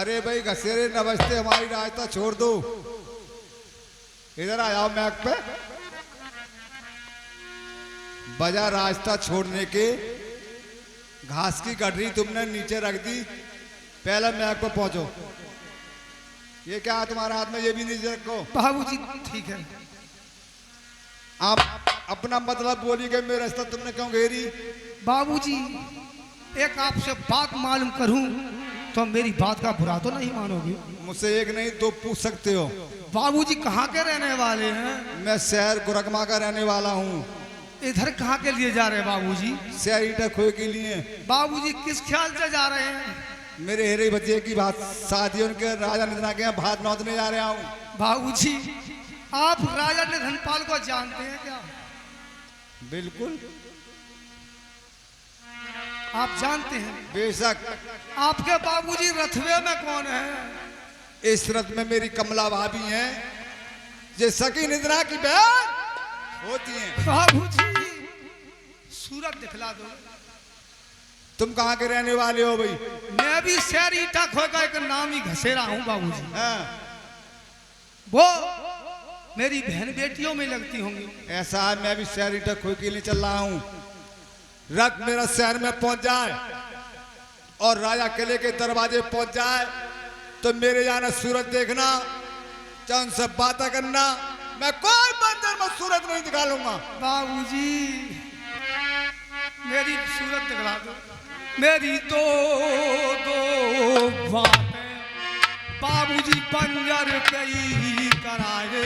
अरे भाई घसेरे नमस्ते, हमारी रास्ता छोड़ दो, इधर आ जाओ मैक पे। बजा रास्ता छोड़ने के, घास की गठरी तुमने नीचे रख दी, पहले मैक पे पहुंचो। ये क्या है तुम्हारे हाथ में, ये भी नीचे रखो। बाबूजी ठीक है। आप अपना मतलब बोलिए, मेरा रास्ता तुमने क्यों घेरी? बाबूजी एक आपसे बात मालूम करूं तो मेरी बात का बुरा तो नहीं मानोगे? मुझसे एक नहीं दो पूछ सकते हो। बाबूजी कहाँ के रहने वाले हैं? मैं शहर गोरखमा का रहने वाला हूँ। इधर कहाँ के लिए जा रहे हैं बाबूजी? शहर ईटा खोए के लिए। बाबूजी किस ख्याल से जा रहे हैं? मेरे हेरे बच्चे की बात शादी उनके राजा निधना के यहाँ भात नौतने जा रहा हूँ। बाबूजी आप राजा निधनपाल को जानते हैं क्या? बिल्कुल आप जानते हैं? बेशक। आपके बाबूजी रथवे में कौन है? इस रथ में मेरी कमला भाभी हैं, जो सकी निधना की बहन होती हैं। बाबूजी सूरत दिखला दो। तुम कहाँ के रहने वाले हो भाई? मैं भी शहर ईटा खोए का एक नाम ही घसेरा हूँ बाबूजी। हाँ। वो मेरी बहन बेटियों में लगती होंगी। ऐसा है, मैं भी शहर ईटा खोए के लिए चल रहा हूँ। रथ मेरा शहर में पहुंच जाए और राजा किले के दरवाजे पहुंच जाए तो मेरे जाना सूरत देखना, चाहे उनसे बातें करना, मैं कोई मंदिर में सूरत नहीं दिखा लूंगा। बाबूजी मेरी सूरत दिखला दो। मेरी दो बातें बाबूजी बंजर कई कराए।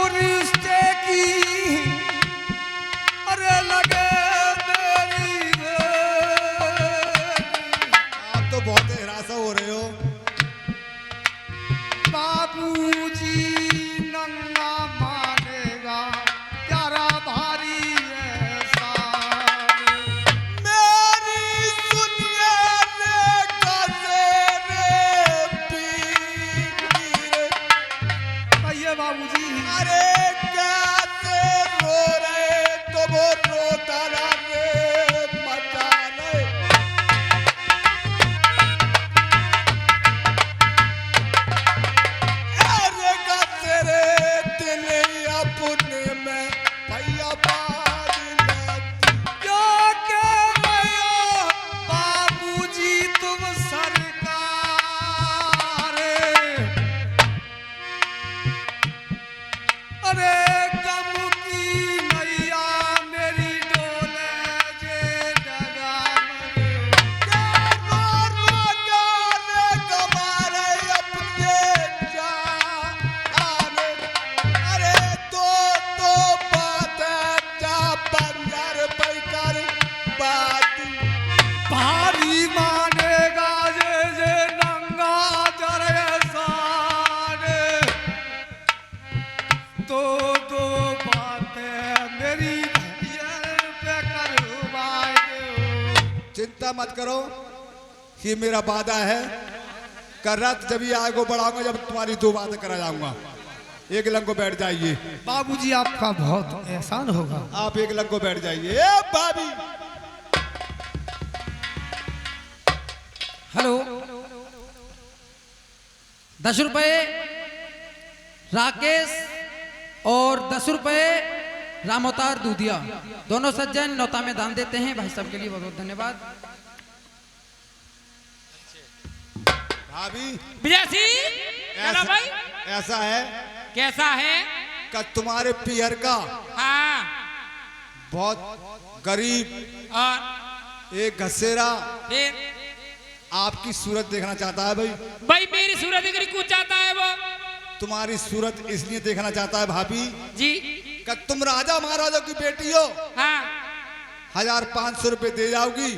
रिश्ते की अरे लगे मेरी रे। आप तो बहुत हिरासा हो रहे हो। बाबूजी नंगा मानेगा प्यारा भारी ऐसा। मेरी सुनिए रे गजेरे पीर। कहिए बाबूजी। अरे कैसे रो रहे तो वो रोता ना रे मचा ले। अरे गजेरे दिल अपने में भैया क्या कह रहे हो बाबूजी तुम सरकार? अरे गम की नैया मेरी डोले जे डगा अरे तो बात जा बंजर पैकर बात भारी मानेगा जे नंगा जरेसाने। दो बातें मेरी पे करवाए। चिंता मत करो, ये मेरा वादा है। कर रथ जब ये आगे बढ़ाऊंगा जब तुम्हारी दो बातें करा जाऊंगा। एक लंग को बैठ जाइए। बाबूजी आपका बहुत एहसान होगा। आप एक लंग को बैठ जाइए। ए भाभी। हेलो, 10 रुपए राकेश और 10 रुपए रामोतार दूधिया, दोनों सज्जन नौता में दान देते हैं। भाई साहब के लिए बहुत बहुत धन्यवाद। भाभी विजय सिंह भाई ऐसा है कैसा है कि तुम्हारे पियर का हाँ बहुत गरीब और एक घसेरा फिर आपकी सूरत देखना चाहता है भाई। भाई मेरी सूरत देखने को चाहता है वो। तुम्हारी सूरत इसलिए देखना चाहता है भाभी जी कि तुम राजा महाराजा की बेटी हो। हाँ 1500 रुपए दे जाओगी,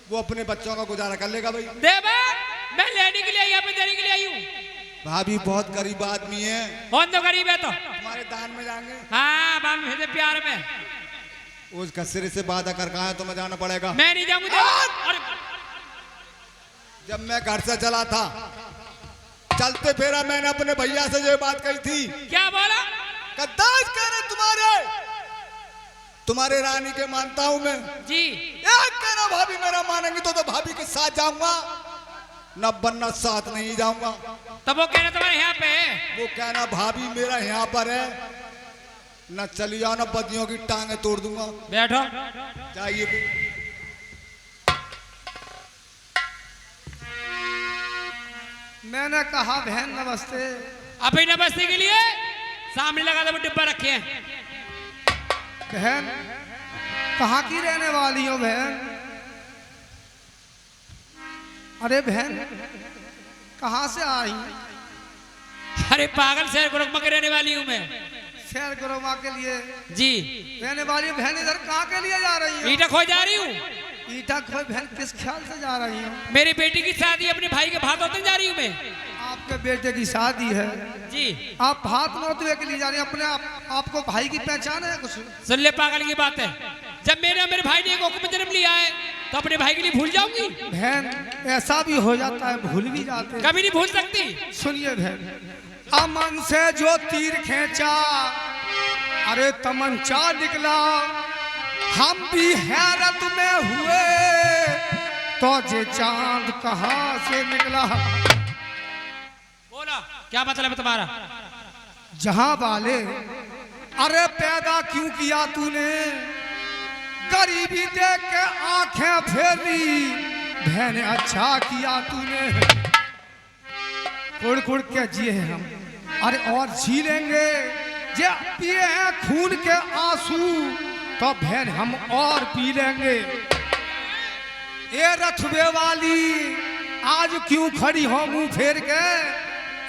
वो अपने बच्चों का गुजारा कर लेगा भाई। देवा मैं लेने के लिए यहाँ पे देने के लिए आई हूँ। भाभी बहुत गरीब आदमी है। कौन तो गरीब है तो तुम्हारे दान में जाएंगे। हाँ बाम भेजे प्यार में। उस घसेरे से वादा कर कहा है तुम्हें जाना पड़ेगा। मैं नहीं जाऊंगा। अरे जब मैं घर से चला था चलते फेरा मैंने अपने भैया से ये बात कही थी। क्या बोला? दाज कह रहे तुम्हारे तुम्हारे रानी के मानता हूं मैं। जी एक कहना भाभी मेरा मानेंगी तो भाभी के साथ जाऊंगा, न बनना साथ नहीं जाऊंगा। तब वो कहना तुम्हारे यहाँ पे है। वो कहना भाभी मेरा यहाँ पर है, न चली जाओ न बदियों की टांगे तोड़ दूंगा। बैठो। जाइए। मैंने कहा बहन नमस्ते। अभी नमस्ते के लिए सामने लगा दो डिब्बा रखे हैं। बहन कहाँ की रहने वाली हो बहन? अरे बहन कहाँ से आई? अरे पागल शहर गोरखपुर के रहने वाली हूँ मैं। शहर गुरुमा के लिए जी रहने वाली बहन इधर कहाँ के लिए जा रही है? ईटा खो जा रही हूँ। ईटा खोई बहन किस ख्याल से जा रही हो? मेरी बेटी की शादी अपने भाई के भात होते जा रही हूँ मैं। आपके बेटे की शादी है, जी आप भात नौतुए के लिए जा रही हैं? अपने आपको भाई की पहचान है कुछ? सुन ले पागल की बात है, जब मेरे भाई ने एक औरत में जन्म लिया है तो अपने भाई के लिए भूल जाऊंगी? बहन ऐसा भी हो जाता है, भूल भी जाते हैं। कभी नहीं भूल सकती। सुनिए बहन, अमन से जो तीर खींचा अरे तमंचा निकला, हम भी हैरत में हुए तो जे चांद कहां से निकला। बोला क्या मतलब है तुम्हारा? जहां वाले अरे पैदा क्यों किया तूने, गरीबी देख के आंखें फेरी, बहन अच्छा किया तूने। कुड़ कुड़ के जिए हैं हम, अरे और जी लेंगे। जे पिए हैं खून के आंसू तो बहन हम और पी लेंगे। ए रथवे वाली आज क्यों खड़ी हो मुंह फेर के,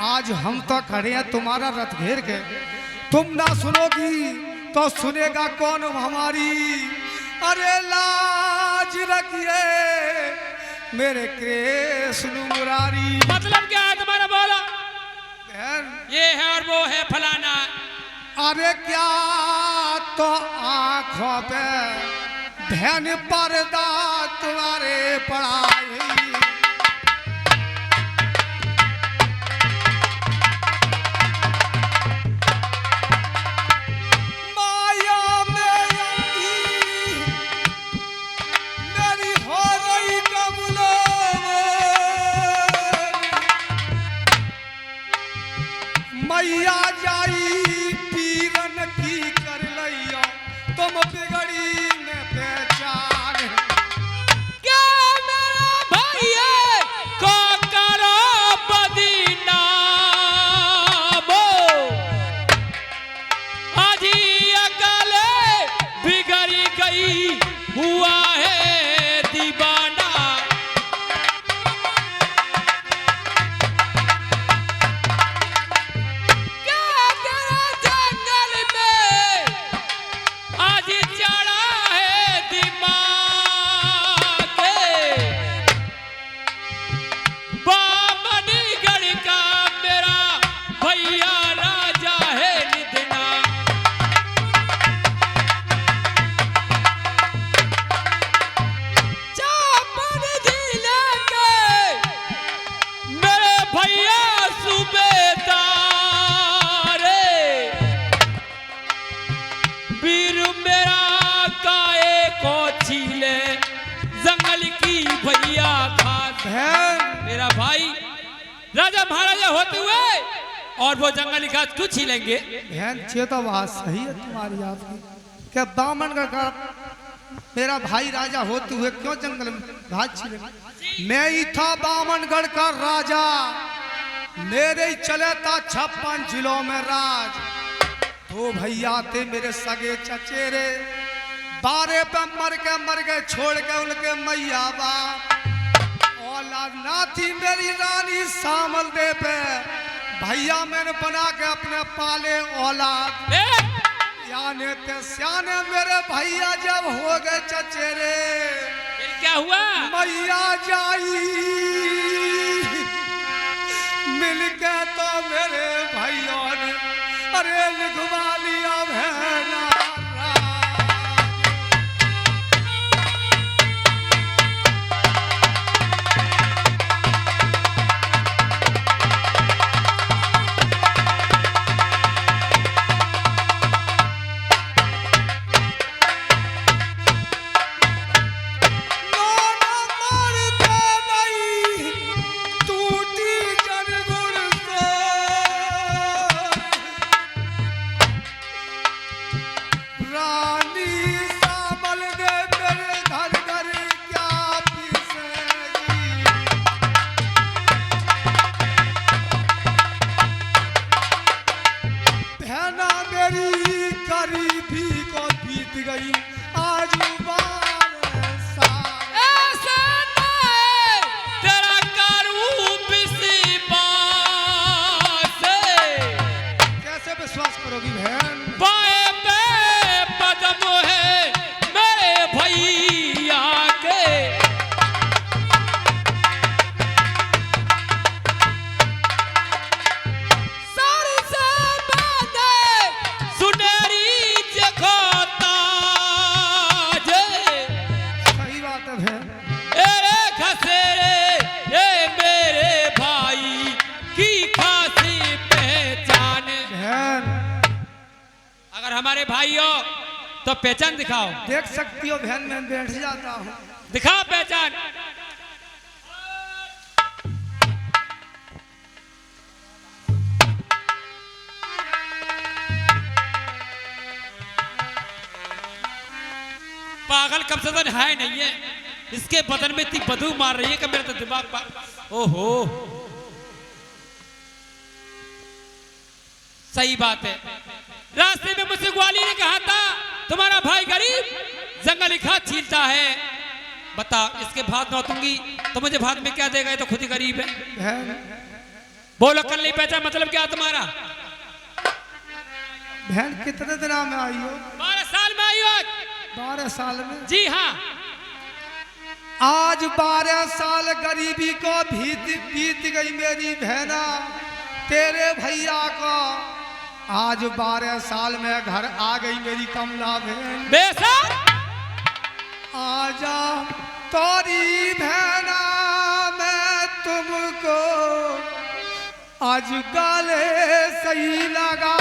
आज हम तो खड़े हैं तुम्हारा रथ घेर के। तुम ना सुनोगी तो सुनेगा कौन हमारी, अरे लाज रखिए मेरे कृष्ण मुरारी। मतलब क्या है तुम्हारा? बोला बहन ये है और वो है फलाना। अरे क्या तो आंखों पे बहन पर्दा तुम्हारे पड़ाई, माया में मेरी हो रही कबूलो, मैया जाई पीरन की कर लिया, तुम बिगड़ी में पहचान। क्या मेरा भैया को करो बदनाम, आजी अकले बिगड़ी गई हुआ है दीवाना। क्या तेरा जंगल में आज चढ़ा है दिमाग, बामनीगढ़ का मेरा भैया राजा है निधना। चापन जिले के मेरे भैया सूबेदार, वीर मेरा काए को छीले जंगल की भैया खास। बहन मेरा भाई राजा महाराजा होते हुए और वो जंगली घास क्यों छीलेंगे? बहन ये तो बात सही है तुम्हारी आपकी, क्या बामनगढ़ का मेरा भाई राजा होते हुए क्यों जंगल में घास छीले? मैं ही था बामनगढ़ का राजा, मेरे ही चले था 56 जिलों में राज। दो भैया थे मेरे सगे चचेरे, 12 पे मर गए छोड़ के उनके मैया बाप। औलाद ना थी मेरी रानी सामल दे पे, भैया मैंने बना के अपने पाले औलाद। याने ते सियाने मेरे भैया जब हो गए चचेरे, फिर क्या हुआ? मैया जाई मिल के तो मेरे भाइयों ने अरे लिखवा लिया बहना। हमारे भाई हो तो पहचान दिखाओ। देख सकती हो बहन, मैं बैठ जाता हूँ। दिखाओ पहचान। पागल कब से तो नहाए नहीं है, इसके बदन में इतनी बदबू मार रही है कि मेरा तो दिमाग ओहो। सही बात है, रास्ते में मुझसे ग्वाली ने कहा था तुम्हारा भाई गरीब जंगली खाद छीलता है। बता, इसके भात नौतूंगी तो मुझे भात में क्या देगा, ये तो खुद ही गरीब है। बोलो कल नहीं पहचान मतलब क्या तुम्हारा? बहन कितने दिन में आई हो? 12 साल में आई हो। 12 साल में? जी हाँ। आज 12 साल गरीबी को बीत गई मेरी बहना, तेरे भैया को आज 12 साल में घर आ गई मेरी कमला बहन। बेशक आजा तोरी बहना, मैं तुमको आज गाले सही लगा।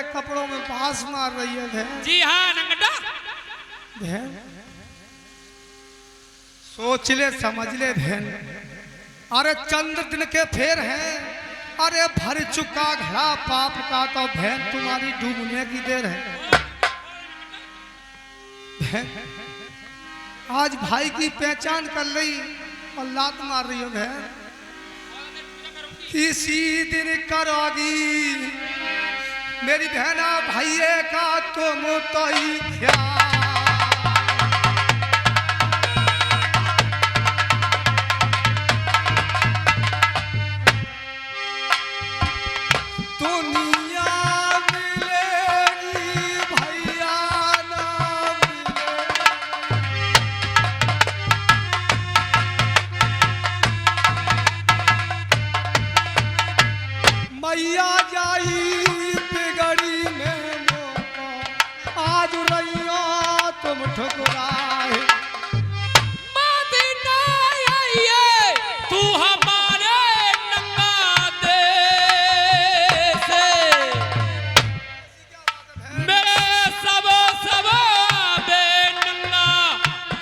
कपड़ों में बांस मार रही है बहन। जी हाँ नंगटा बहन, सोच ले समझ ले बहन, अरे चंद दिन के फेर हैं, अरे भर चुका घड़ा पाप का तो बहन तुम्हारी डूबने की देर है। बहन आज भाई की पहचान कर रही और लात मार रही हो बहन, किसी दिन करोगी मेरी बहना भैया का तुम तो ही ख्याल। दुनिया मिलेगी भैया ना मिले, मैया जाई बिगड़ी में मौका, आज रैया तुम ठुकराए। तू हमारे नंगा दे से मेरे सब सब बे नंगा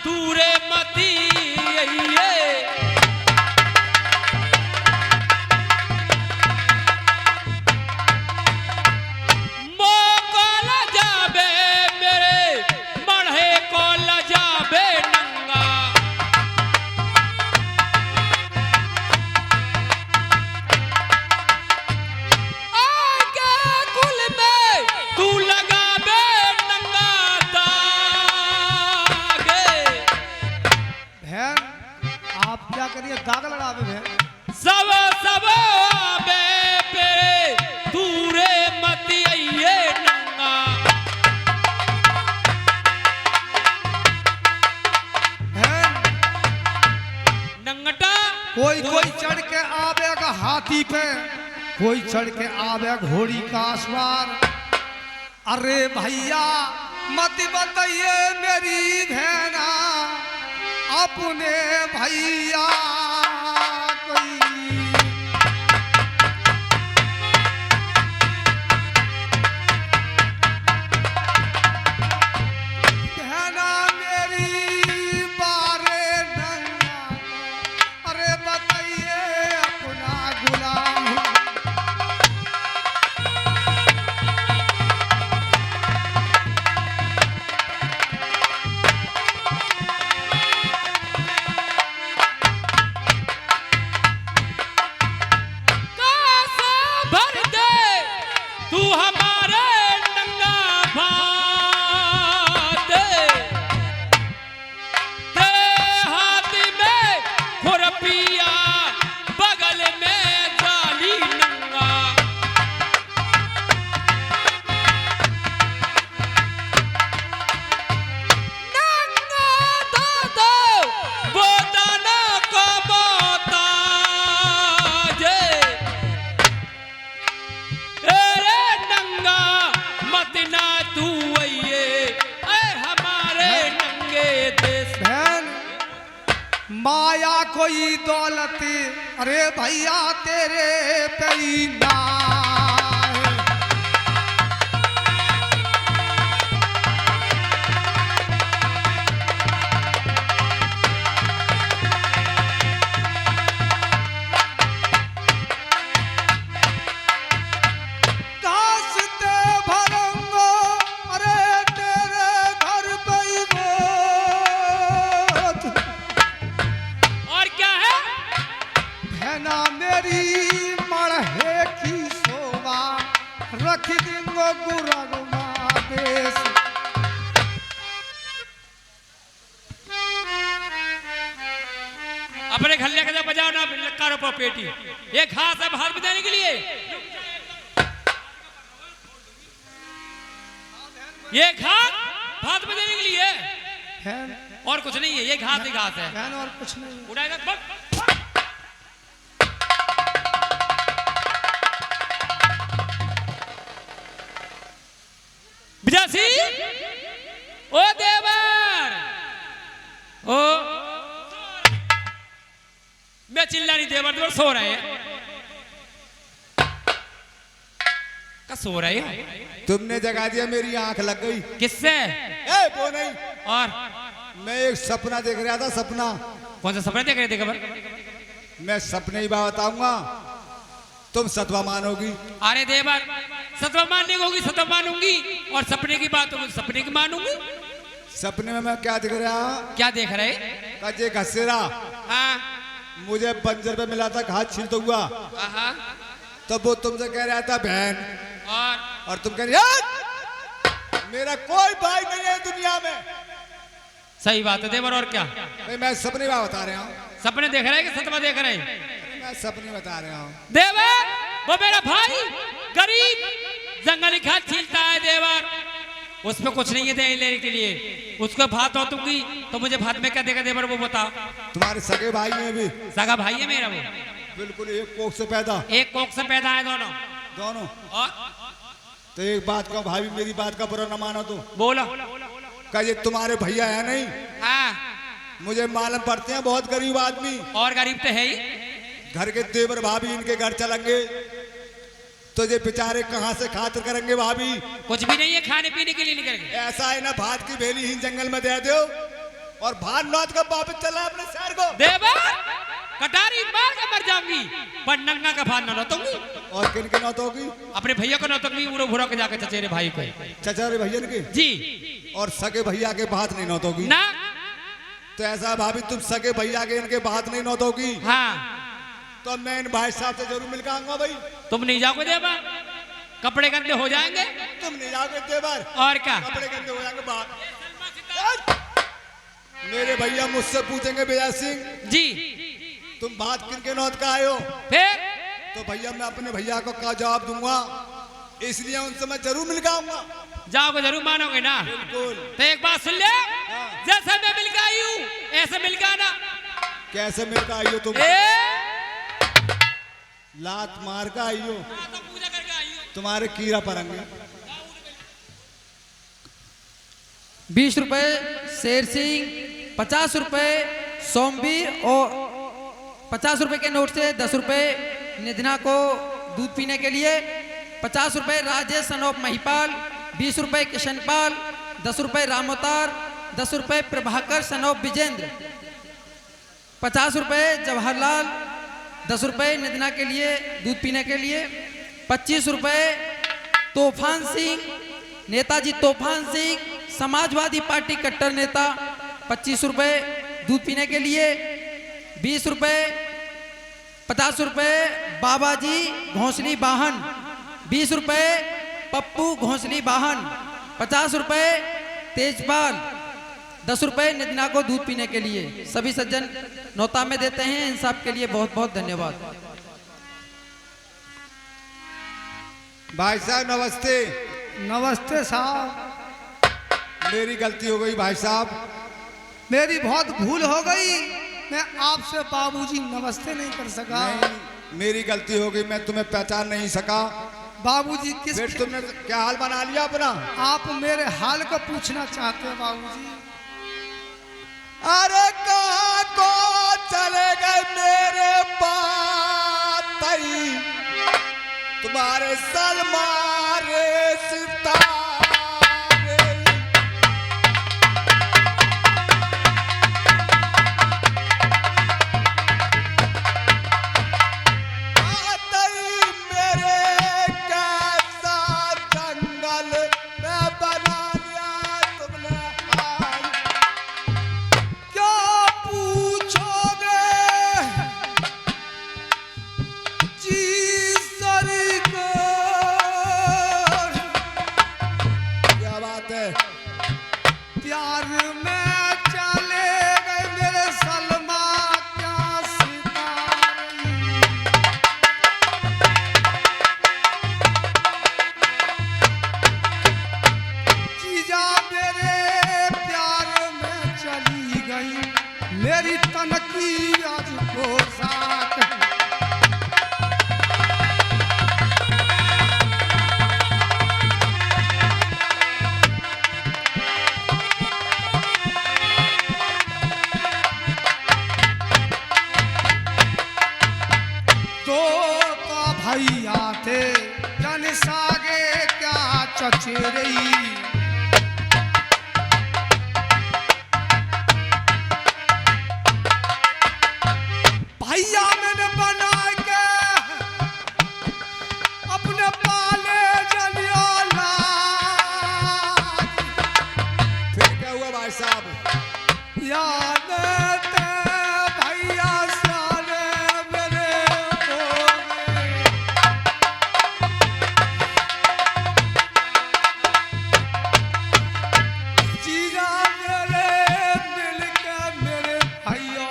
तूरे मती दाग लड़ावे है सब सब बे पेरे तूरे मती आइए नंगा। नंगटा कोई कोई चढ़ के आवेगा हाथी पे, कोई चढ़ के आवे घोड़ी का सवार। अरे भैया मत बताइए मेरी बहना, अपने भैया कोई कहना मेरी बारे नंगा अरे बताइए अपना गुलाम कासा भर दे तू हमारे नंगा भात दे हाथ में खुरपिया बगल में जाली नंगा नंगा दादा वो दाना को मोहताज अरे नंगा मत ना तू आइए ऐ हमारे नंगे देश बहन माया कोई दौलत अरे भैया तेरे पे ही ना है। कासते भरंगो अरे तेरे घर पे ही गोत और क्या है बहना मेरी मड़हे की शोभा रख दिंगो गुरगुमा देश अपने खल्ले के बजाओ ना लक्का रोपो पेटी ये घास है भात में देने के लिए ये घास भात में देने के लिए बहन और कुछ नहीं है ये घास ही घास है बहन और कुछ नहीं उड़ाएगा बक। बिजासी ओ देवर ओ मैं चिल्ला नहीं देवर देवर सो रहे हैं का सो रहे हैं तुमने जगा दिया, मेरी आंख लग गई। किससे ए, वो नहीं, और मैं एक सपना देख रहा था। सपना कौन सा सपने देख रहे थे खबर मैं सपने ही बात बताऊंगा, तुम सतवा मानोगी। अरे देवर सत्वा मानने को होगी सत्वा मानूंगी और सपने की बात होगी सपने की मानूंगी सपने में मैं क्या दिख रहा? क्या देख रहे कजे घसेरा हाँ मुझे बंजर पे मिला था, घास छीलता हुआ। आहा, तब वो तुमसे कह रहा था बहन, और तुम कह रही "यार, मेरा कोई भाई नहीं है दुनिया में। सही बात है देवर और क्या भाई मैं सपने में बता रहा हूँ, सपने देख रहे हैं कि सतवा देख रहे हैं मैं सपने बता रहा हूँ। देवर वो मेरा भाई गरीब जंगली घास छीलता है देवर उसमें कुछ नहीं है देने लेने के लिए उसको भात हो दूंगी तो मुझे भात में क्या देगा देवर वो बता तुम्हारे सगे भाई हैं भी? सगा भाई है मेरा वो बिल्कुल एक कोख से पैदा, एक कोख से पैदा है दोनों दोनों। और तो एक बात का भाभी मेरी बात का बुरा न मानो तो बोलो का ये तुम्हारे भैया है नहीं? हाँ मुझे मालूम पड़ते हैं बहुत गरीब आदमी, और गरीब तो है ही घर के देवर भाभी इनके घर चलेंगे तो ये बेचारे कहाँ से खातिर करेंगे भाभी? कुछ भी नहीं है खाने पीने के लिए निकल गए ऐसा है ना, भात की भेली ही जंगल में दे दो और भात नौत का वापस चला अपने शहर को। देवर कटारी मार के मर जाऊंगी पर नंगा का भात न नौतूंगी और किन के नौत होगी? अपने भैया को नौतूंगी उड़ो भुरो के जाकर चचेरे भाई को चचारे भैया के जी और सगे भैया के भात नहीं नौत होगी? ना तो ऐसा भाभी तुम सगे भैया के इनके भात नहीं नौत होगी हाँ तो मैं इन भाई साहब से जरूर मिल के आऊंगा भाई। तुम नहीं जाओगे देवर कपड़े गंदे हो जाएंगे तुम नहीं जाओगे देवर, और क्या कपड़े गंदे हो जाएंगे बात। मेरे भैया मुझसे पूछेंगे भैया सिंह जी तुम बात किन के नौत का आए हो? फिर तो भैया मैं अपने भैया को क्या जवाब दूंगा, इसलिए उनसे मैं जरूर मिल के आऊंगा। जाओगे जरूर मानोगे ना बिल्कुल। तो एक बात सुन ले जैसे मैं मिल के आई हूँ ऐसे मिल के आना कैसे मिल के आई हो तुम? लात मार के आई हो, पूजा करके आई हूँ तुम्हारे कीड़ा पड़ेंगे। 20 रुपए शेर सिंह, 50 रुपए सोमवीर और 50 रुपए के नोट से 10 रुपए निधना को दूध पीने के लिए, 50 रुपए राजेश सनोप महिपाल, 20 रुपए किशनपाल, 10 रुपए रामोतार, 10 रुपए प्रभाकर सनोप विजेंद्र, 50 रुपए जवाहरलाल, 10 रुपए निधना के लिए दूध पीने के लिए, 25 रुपए तूफान सिंह, नेताजी तूफान सिंह समाजवादी पार्टी कट्टर नेता, 25 रुपए दूध पीने के लिए, 20 रुपए 50 रुपए बाबाजी घोंसली वाहन, 20 रुपए पप्पू घोंसली वाहन, 50 रुपए तेजपाल, 10 रुपए निधना को दूध पीने के लिए। सभी सज्जन नौता में देते हैं। इन सब के लिए बहुत बहुत धन्यवाद। भाई साहब नमस्ते। नमस्ते साहब। मेरी गलती हो गई भाई साहब, मेरी बहुत भूल हो गई, मैं आपसे बाबूजी नमस्ते नहीं कर सका। नहीं मेरी गलती हो गई, मैं तुम्हें पहचान नहीं सका। बाबूजी किस फिर तुमने क्या हाल बना लिया अपना? आप मेरे हाल को पूछना चाहते हैं बाबूजी? अरे कहाँ को चले गए मेरे पातई, तुम्हारे सलमारे सितारे। प्यार में चले गए मेरे सलमा क्या सितारे। जीजा मेरे प्यार में चली गई, मेरी तनकी आज को साथ। भैया थे जन सागे क्या चचेरी, भैया मैंने बना के अपने पाले जनियाला। फिर क्या हुआ भाई साहब? याद भैया साले मेरे जीजा मेरे मिल के मेरे भैया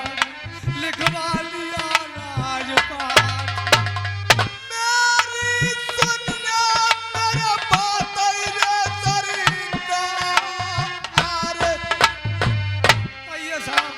लिखवा लिया राजपाट। मेरी सुनिया मेरे पातई रे सरिंगा। अरे भैया साहब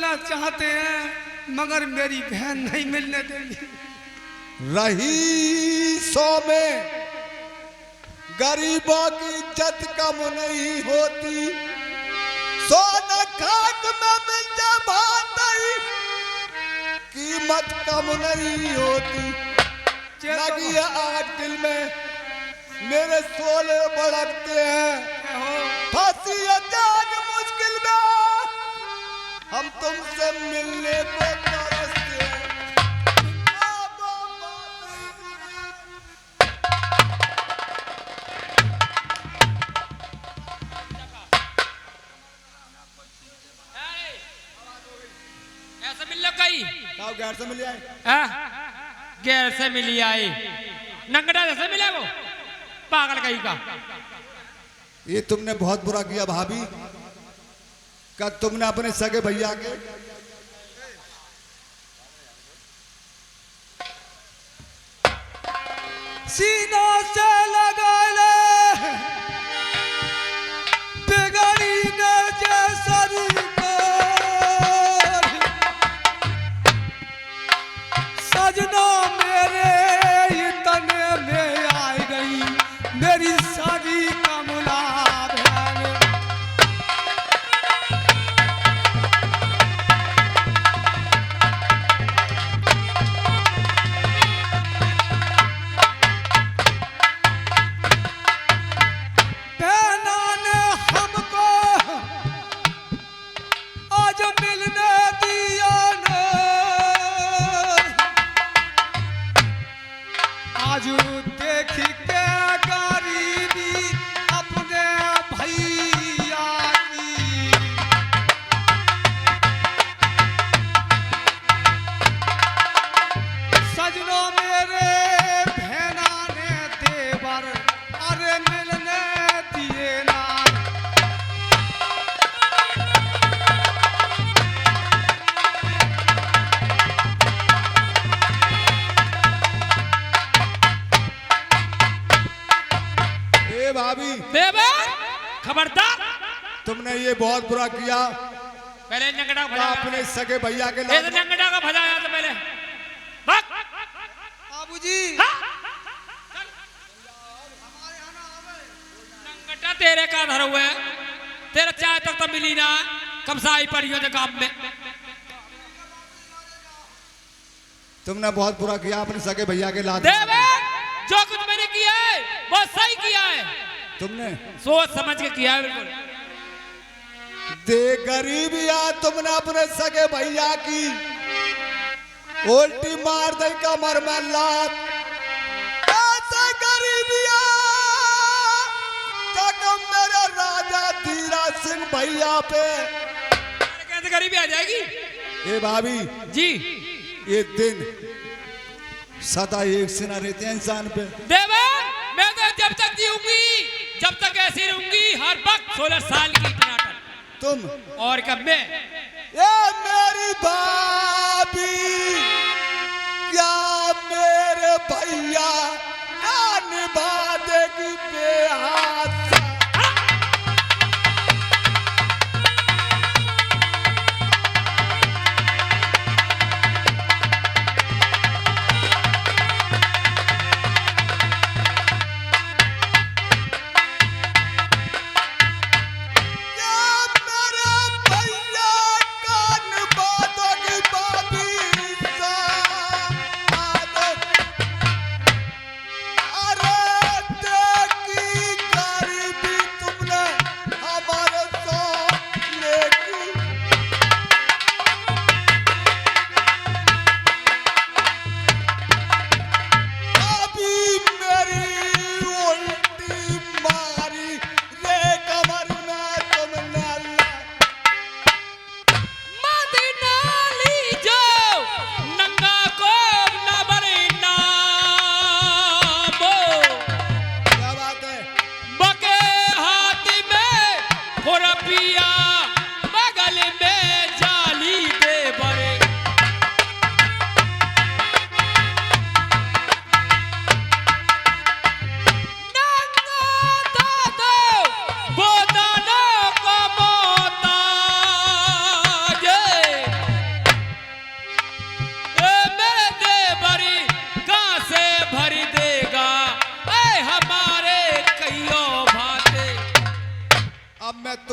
मिलना चाहते हैं मगर मेरी बहन नहीं मिलने देगी। रईसों में गरीबों की इज्जत कम नहीं होती, सोना खाक में मिल जा भाई कीमत कम नहीं होती। लगी है आग दिल में मेरे सोले भड़कते हैं, फांसी है जान मुश्किल में हम तुमसे मिलने को तरसते हैं। ऐसे मिल लो कहीं गैर से मिल जाए, गैर से मिली आई नंगड़ा जैसे मिले वो पागल कहीं का। ये तुमने बहुत बुरा किया भाभी, का तुमने अपने सगे भैया के सीनों से लगा ले बिगड़ी न जैसरी को, सजना मेरे इतने में आ गई मेरी सारी कमला बहन। बहना ने हमको आज मिलने दिया न, आज देख के गरीबी अपने भैया की, सजनो मेरे बहना ने देवर अरे मिलने दिए ना। ए भाभी देवर खबरदार, तुमने ये बहुत बुरा किया, पहले नंगड़ा का भजा अपने सगे भैया के ये तो नंगड़ा का भजाया था पहले। भाग। बाबूजी नंगटा तेरे का धर हुआ है, तेरा चाय तक तो मिली ना कमसाई पड़ियों के काम में। तुमने बहुत बुरा किया अपने सगे भैया के लाद। देवर जो कुछ मैंने किया है वो सही किया है, तुमने सोच समझ के किया है बिल्कुल। दे गरीबिया तुमने अपने सगे भैया की उल्टी मार दे कमर में लात, ऐसे गरीबिया तक मेरे राजा धीरा सिंह भैया पे कैसे गरीबी आ जाएगी। ए भाभी जी ये दिन सदा एक से ना रहते हैं इंसान पे। देवर मैं तो जब तक जीऊंगी जब तक ऐसी रहूंगी हर वक्त 16 साल की टनाटन। तुम और कब मैं ये मेरी भाभी क्या मेरे भैया का निभा देगी बेहाथ।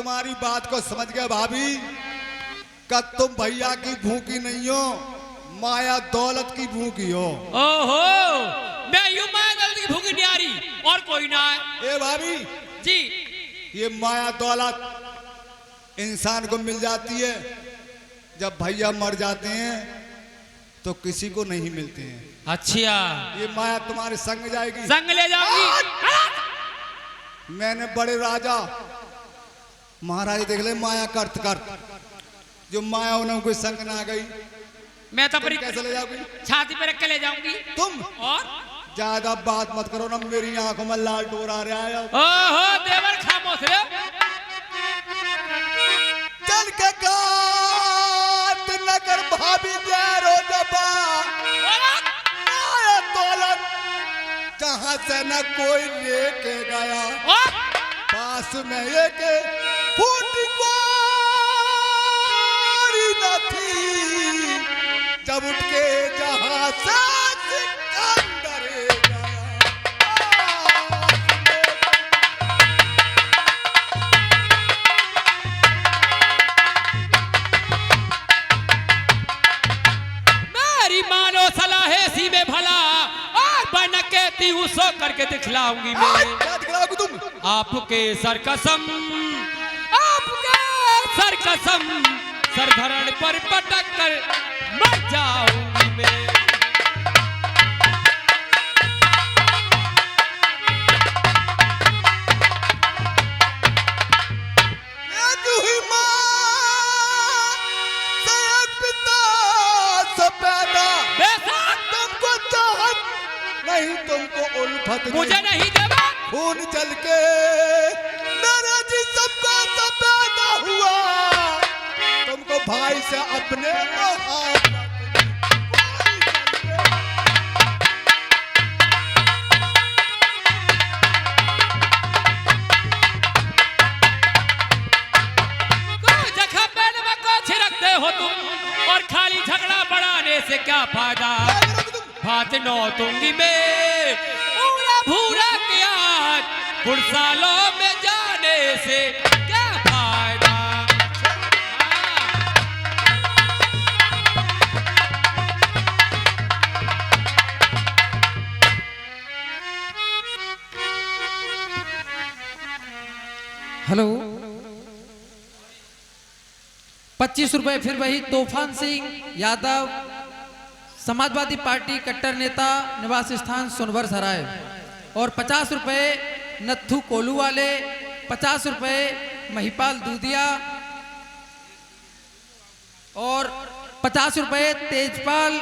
तुम्हारी बात को समझ गया भाभी का तुम भैया की भूखी नहीं हो, माया दौलत की भूखी हो। ओहो, मैं यूं माया दौलत की भूखी न्यारी और कोई ना है। ए भाभी जी, ये माया दौलत इंसान को मिल जाती है, जब भैया मर जाते हैं तो किसी को नहीं मिलते हैं। अच्छा, ये माया तुम्हारे संग जाएगी। संग ले जाऊंगी। मैंने बड़े राजा महाराज देख ले माया करत करत, जो माया उन्हें कोई संग ना गई, मैं तो तुम अपनी कैसे ले जाओगी? छाती पे रख के ले जाऊंगी। तुम और ज्यादा बात मत करो ना, मेरी आंखों में लाल डोर आ रहा है। ओहो देवर खामोश रहे। चल के गात नगर भाभी जैरो दबा, माया दौलत जहां से न कोई लेके गया, और पास में एक फूटी कोरी न थी, जब उठ के जहां से सिकंदर गया। मेरी मानो सलाह सी में भला और बन के तीहू सो करके दिखलाऊंगी मैं क्या दिखलाओगी तुम? आपके सर कसम, आपके सर कसम, सर धरण पर पटक कर मर जाऊंगी मैं। एक हुई माँ से एक पिता से पैदा, बेशक तुमको चाहत नहीं, तुमको उल्फत मुझे नहीं। नहीं देवा। खून जल के मेरा जिस्म का सा पैदा हुआ, तुमको भाई से अपने मोहब्बत नहीं। कोई जगह पेड़ में को छिड़कते हो तुम, और खाली झगड़ा बढ़ाने से क्या फायदा। भात नौ दूंगी मैं पूरा भूरा किया, पुरसालों में जाने से क्या फायदा। हेलो, 25 रुपए फिर वही तूफान सिंह यादव, समाजवादी पार्टी कट्टर नेता, निवास स्थान सोनभर सराय। और 50 रुपए नत्थू कोलू वाले, 50 रुपए महिपाल दूधिया, और 50 रुपए तेजपाल।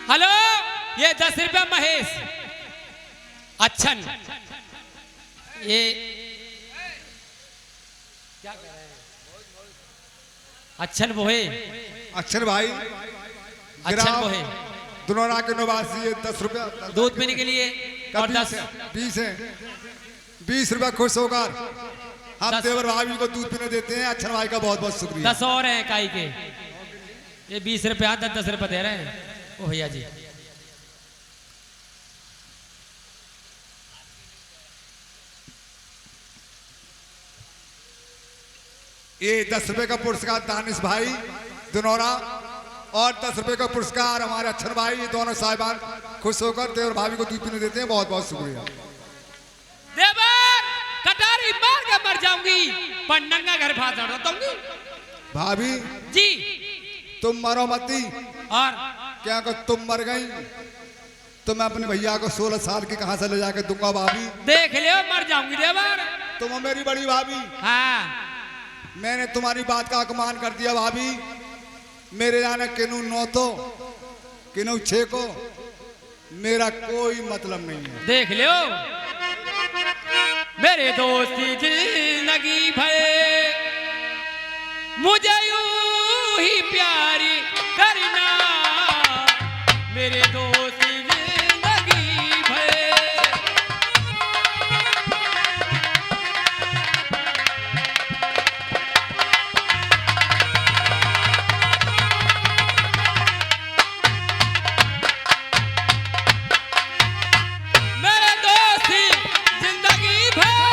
हेलो, ये 10 रुपया महेश अच्छन, ये क्या कह रहे हैं? अच्छन बोहे, अक्षर भाई अच्छन बोहे दुनोरा के निवासी, ये 10 रुपया दूध पीने के लिए, और 10 20 है, 20 रुपया खुश होकर हम 10 देवर भाभी को दूध पीने देते हैं। अक्षर भाई का बहुत बहुत शुक्रिया। 10 और हैं काई के, ये 20 रुपया 10 रुपये दे रहे हैं। ओ भैया जी, ये 10 रुपए का पुरस्कार दानिश भाई दुनौरा, और 10 रुपए का पुरस्कार हमारे अक्षर भाई, ये दोनों साहिबान खुश होकर देवर भाभी को दूध पीने देते हैं। बहुत बहुत शुक्रिया। देवर कटारी मार के मर जाऊंगी, पर नंगा घर भाग दूंगी। भाभी जी, तुम मरो मती, और क्या को तुम मर गई तो मैं अपने भैया को 16 साल की कहां से ले जाके दूंगा। भाभी देख लियो मर जाऊंगी देवर। तुम हो मेरी बड़ी भाभी, हाँ, मैंने तुम्हारी बात का अपमान कर दिया। भाभी मेरे जाने किनू 9 तो किनू 6 को मेरा कोई मतलब नहीं है। देख लियो मेरे दोस्ती जिंदगी भर मुझे यूं ही प्यारी करना, मेरे दोस्ती जिंदगी भर। मेरे दोस्ती जिंदगी भर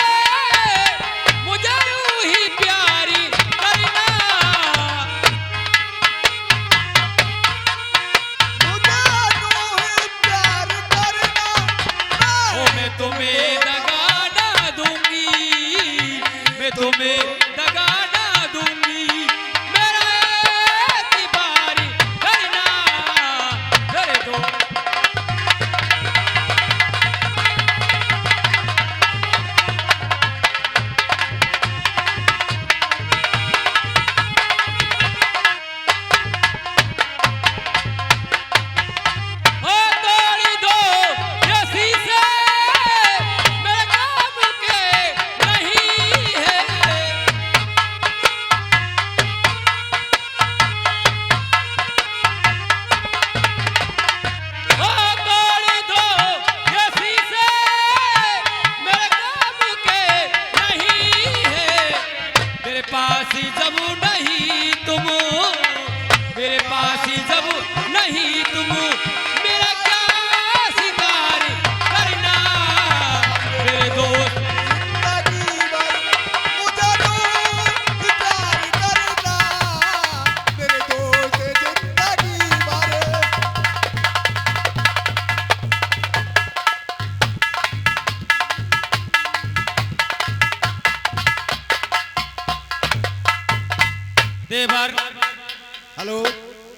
हेलो।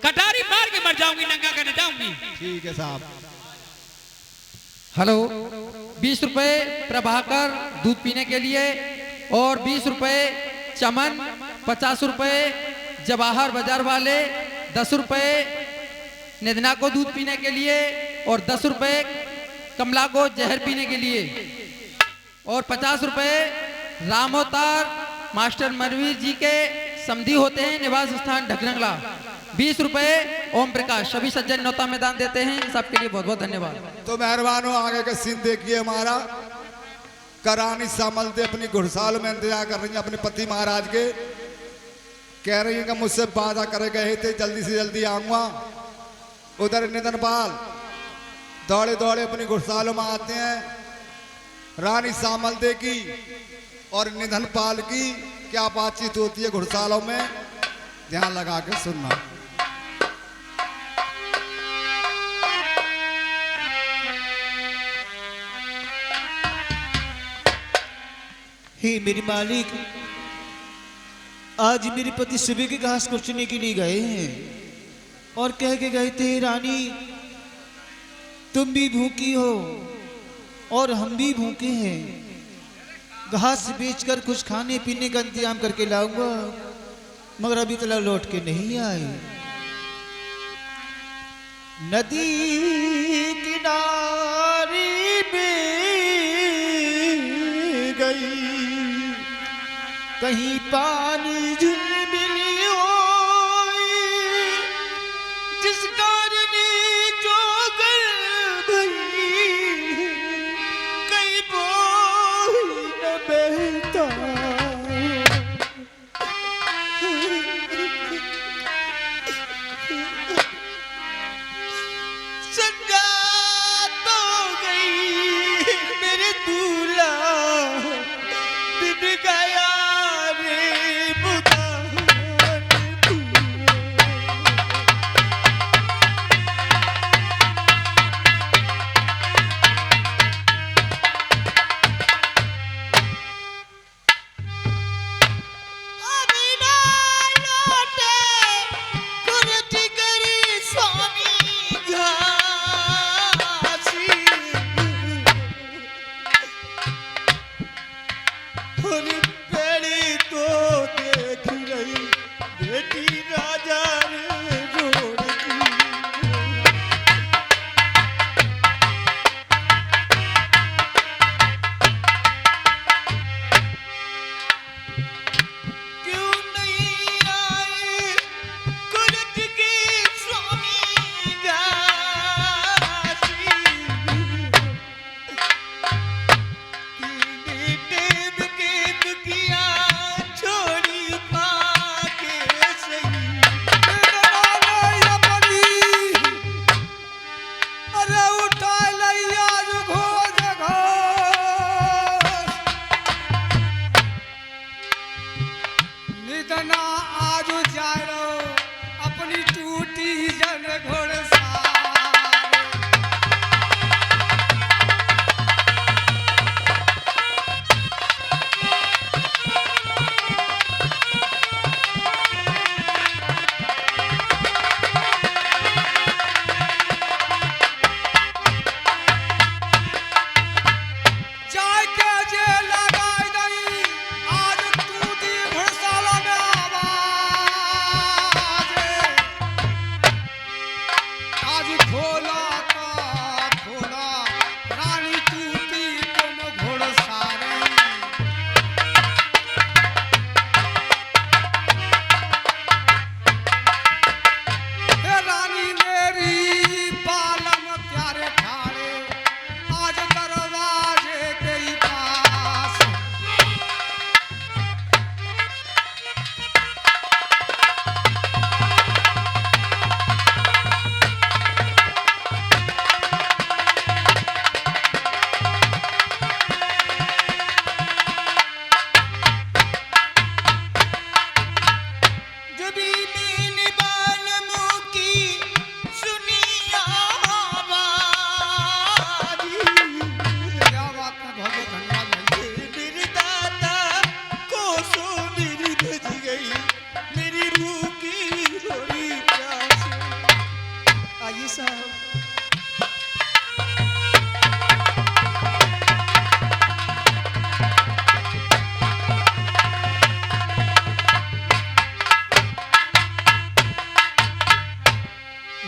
कटारी मार के मर जाऊंगी, नंगा करने जाऊंगी। ठीक है साहब। हेलो, 20 रुपए प्रभाकर दूध पीने के लिए, और 20 रुपए चमन, 50 रुपए जवाहर बाजार वाले, 10 रुपए निधना को दूध पीने के लिए, और 10 रुपए कमला को जहर पीने के लिए, और 50 रुपए रामोतार मास्टर मनवीर जी के समधी होते हैं, निवास स्थान ढकरंगला। 20 रुपए ओम प्रकाश। सभी सज्जन न्योता में दान देते हैं, सबके लिए बहुत बहुत धन्यवाद। तो मेहरबान हो, आगे का सीन देखिए। हमारा करानी सामल दे अपनी घुड़साल में इंतजार कर रही है अपने पति महाराज के। कह रही है कि मुझसे वादा करे गए थे जल्दी से जल्दी आऊंगा। उधर निधन पाल दौड़े दौड़े अपनी घुड़सालों में आते हैं। रानी सामल दे की और निधन पाल की क्या बातचीत होती है घुड़सालों में, ध्यान लगा के सुनना। हे मेरे मालिक, आज मेरे पति सुबह के घास को चुनने के लिए गए हैं और कह के गए थे, रानी तुम भी भूखी हो और हम भी भूखे हैं, घास बेचकर कुछ खाने पीने का इंतजाम करके लाऊंगा। मगर अभी तक लौट के नहीं आए। नदी किनारे में गई, कहीं पानी झिलमिली होई, जिस कारण जोगर भई, कहीं बोई न बहता। संगात हो गई मेरे दूल्हा, दिन गया रे मुदान अभी ना लौटे, कुर्ती करी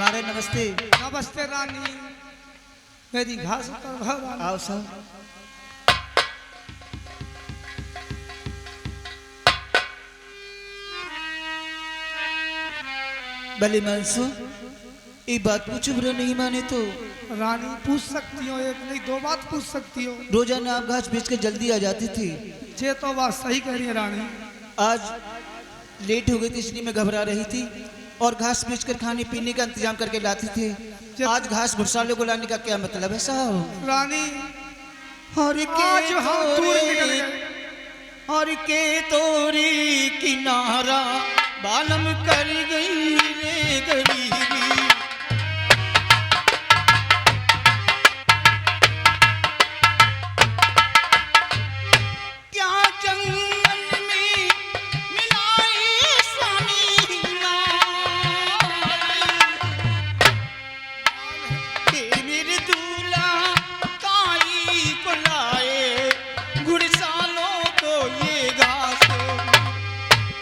महाराज नमस्ते। नमस्ते रानी, मेरी घास उतर रानी। आओ साहब। भले मानसो, ये बात पूछो बुरा नहीं माने तो। रानी पूछ सकती हो, एक नहीं दो बात पूछ सकती हो। रोजाना आप घास बेच के जल्दी आ जाती थी, ये तो बात सही कह रही है रानी। आज लेट हो गई थी इसलिए मैं घबरा रही थी और घास बेचकर खाने पीने का इंतजाम करके लाती थी। आज घास घुड़साले को लाने का क्या मतलब है साहब? रानी और आज हम दूर निकल गए। और के तोरी किनारा बालम कर गई रे गरीबी। क्या जंगल में मिलाई स्वामी मेरे दूल्हा काई को लाए घुड़सालों को ये घास।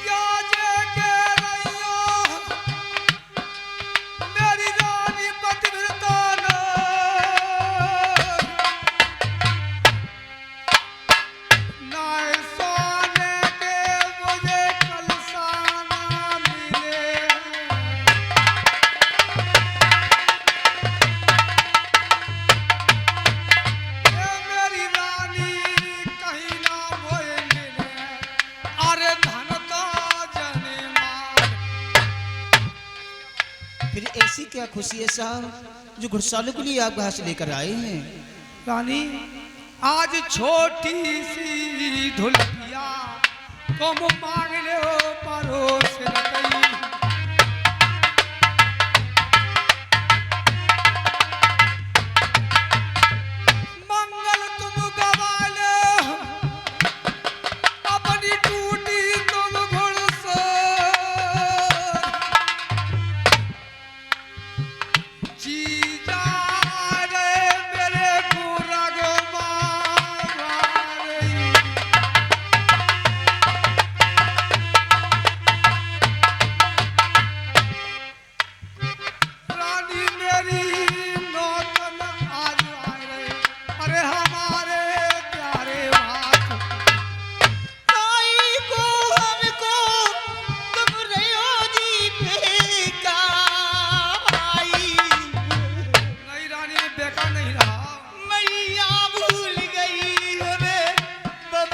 क्या जे कह रही हो मेरी रानी पतिव्रता ना सोने के मुझे कलसाना मिले। ये मेरी रानी कहीं ना मोए मिले, अरे धन तो जने मार। फिर ऐसी क्या खुशी है साहब जो घुड़सालों के लिए आप घास लेकर आए हैं? रानी आज छोटी सी ढोलकिया तुम मांग ले हो परोस न गई। मंगल तुम गवा ले हो, अपनी टूटी तुम घुड़सोर। जी जा रे मेरे गुरग मारे। रानी मेरी नौतन आज आए रे, अरे हमारे प्यारे बात। ताई को हमको तुम रहो जी बेकार। नहीं रानी बेकार नहीं रहा।